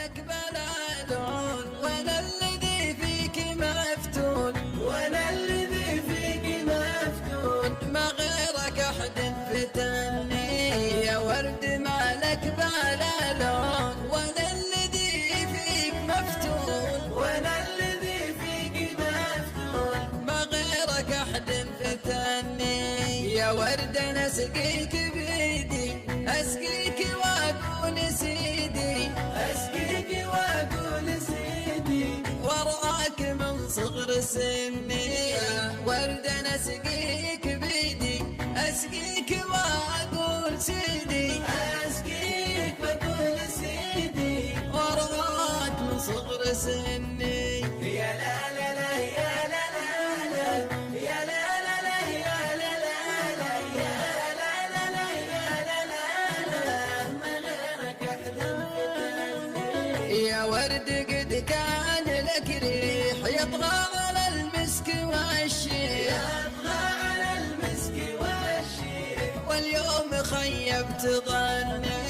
لك بلا لون، وانا الذي فيك مفتون، وانا الذي فيك مفتون، ما غيرك احد فتني يا ورد ما لك بلا لون، وانا الذي فيك مفتون، وانا الذي فيك مفتون، ما غيرك احد فتني يا ورد. انا اسقيك بيدي اسقيك واقول سيدي، اسقيك واقول سيدي، وارعاك من صغر سني يا ورد. انا اسقيك بيدي اسقيك واقول سيدي، اسقيك واقول سيدي، وارعاك من صغر سني. يا لا لا لا يا لا لا لا يا لا لا لا يا لا لا لا يا لا لا لا يا لا لا لا، ما غيرك احد فتني يا ورد. قد كان لك ريح يطغى على المسك والشيح، يطغى على المسك والشيح، واليوم خيبت ظني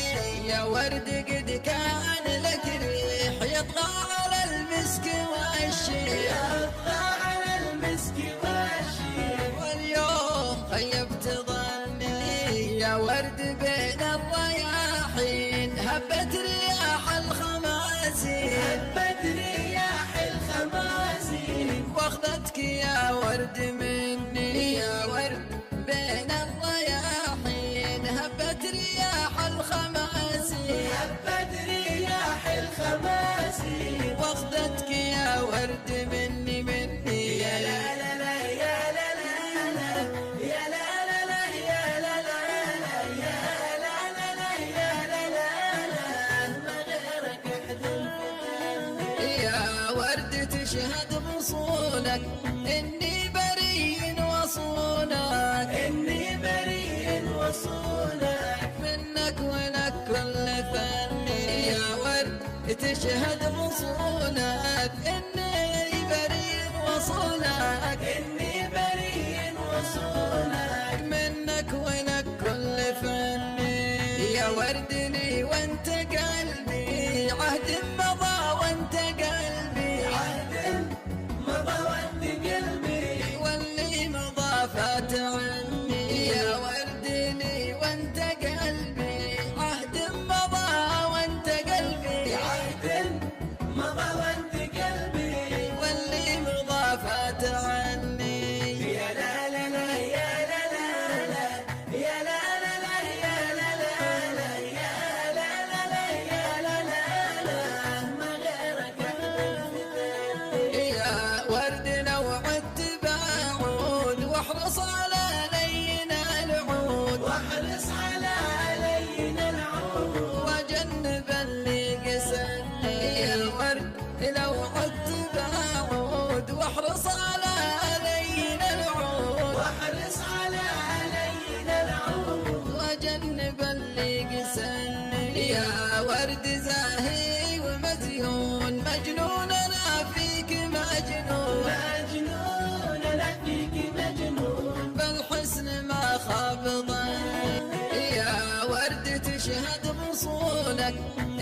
يا ورد. قد كان لك ريح يطغى على المسك والشيح، يطغى على المسك والشيح، واليوم خيبت ظني يا ورد. بين الرياحين هبت رياح الخماسين، هبت رياح الخماسين، واخذتك يا ورد مني يا ورد. بين الرياحين هبت رياح الخماسين، هبت رياح الخماسين، واخذتك يا ورد مني مني. يا لا لا لا يا لا لا لا يا لا لا لا يا لا لا لا يا لا لا لا يا لا لا لا، ما غيرك احد فتني يا ورد. تشهد بصونك اني بريء وصونك، اني بريء وصونك، منك ولك كل فني يا ورد. تشهد بصونك اني بريء وصونك، اني بريء وصونك، منك ولك كل فني يا ورد. لي وانت قلبي عهد مضى وانت قلبي، عهد مضى وانت قلبي، واللي مضى فات عني يا ورد. لي وانت قلبي عهد مضى وانت قلبي، عهد مضى وانت قلبي، واللي مضى فات عني. يا لا لا لا يا لا لا لا يا لا لا لا يا لا لا لا يا لا لا لا يا لا لا لا، ما غيرك احد فتني يا ورد. لو عدت بعود واحرص على لين العود، واحرص على لين العود، وجنب اللي قسني يا ورد. لو عدت بعود واحرص على لين العود، واحرص على لين العود، وجنب اللي قسني يا ورد. زاهي ومزيون مجنون انا فيك مجنون، مجنون انا فيك مجنون، بالحسن ما خاب ظني يا ورد. تشهد بصونك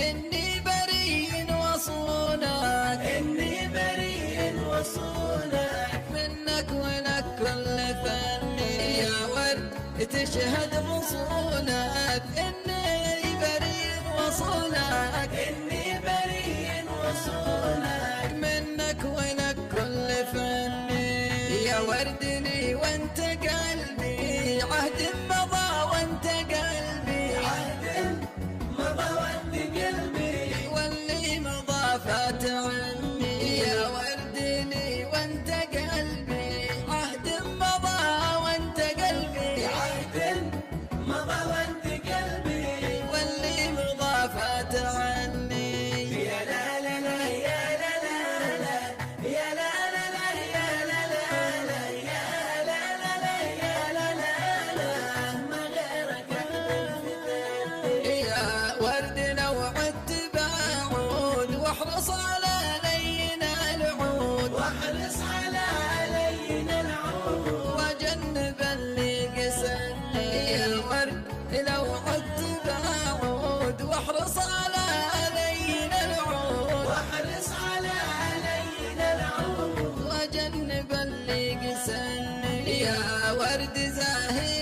اني بريء وصونك، اني بريء وصونك، منك ولك كل فني يا ورد. تشهد بصونك اني بريء وصونك، اني بريء وصونك، منك ولك كل فني يا ورد. لي وانت قلبي عهد مضى وانت قلبي، عهد مضى وانت قلبي، واللي مضى فات عني يا ورد. لي وانت قلبي عهد مضى وانت قلبي، عهد مضى وانت قلبي، يا ورد زاهي